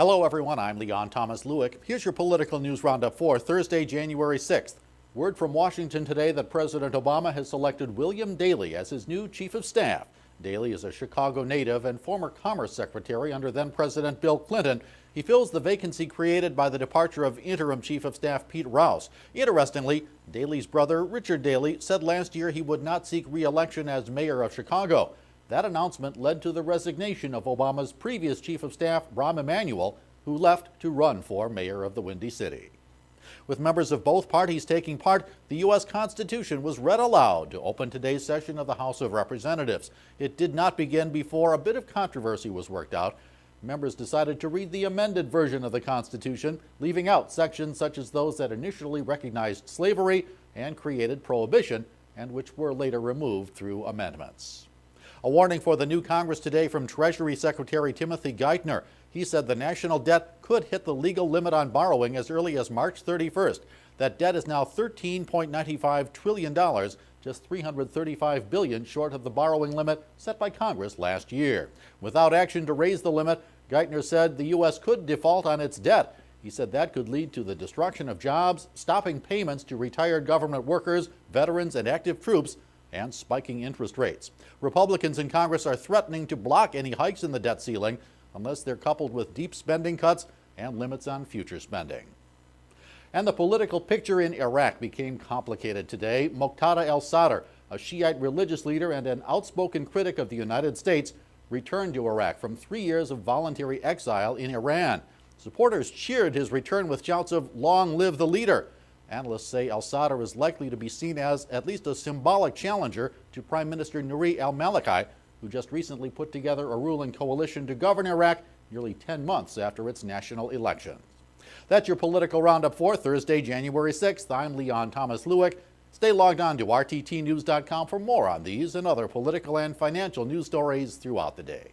Hello everyone, I'm Leon Thomas Lewick. Here's your political news roundup for Thursday, January 6th. Word from Washington today that President Obama has selected William Daley as his new chief of staff. Daley is a Chicago native and former Commerce Secretary under then-President Bill Clinton. He fills the vacancy created by the departure of interim Chief of Staff Pete Rouse. Interestingly, Daley's brother, Richard Daley, said last year he would not seek re-election as mayor of Chicago. That announcement led to the resignation of Obama's previous Chief of Staff, Rahm Emanuel, who left to run for mayor of the Windy City. With members of both parties taking part, the U.S. Constitution was read aloud to open today's session of the House of Representatives. It did not begin before a bit of controversy was worked out. Members decided to read the amended version of the Constitution, leaving out sections such as those that initially recognized slavery and created prohibition, and which were later removed through amendments. A warning for the new Congress today from Treasury Secretary Timothy Geithner. He said the national debt could hit the legal limit on borrowing as early as March 31st. That debt is now $13.95 trillion, just $335 billion short of the borrowing limit set by Congress last year. Without action to raise the limit, Geithner said the U.S. could default on its debt. He said that could lead to the destruction of jobs, stopping payments to retired government workers, veterans, and active troops, and spiking interest rates. Republicans in Congress are threatening to block any hikes in the debt ceiling unless they're coupled with deep spending cuts and limits on future spending. And the political picture in Iraq became complicated today. Muqtada al-Sadr, a Shiite religious leader and an outspoken critic of the United States, returned to Iraq from 3 years of voluntary exile in Iran. Supporters cheered his return with shouts of "Long live the leader." Analysts say al-Sadr is likely to be seen as at least a symbolic challenger to Prime Minister Nouri al-Maliki, who just recently put together a ruling coalition to govern Iraq nearly 10 months after its national election. That's your political roundup for Thursday, January 6th. I'm Leon Thomas Lewick. Stay logged on to rttnews.com for more on these and other political and financial news stories throughout the day.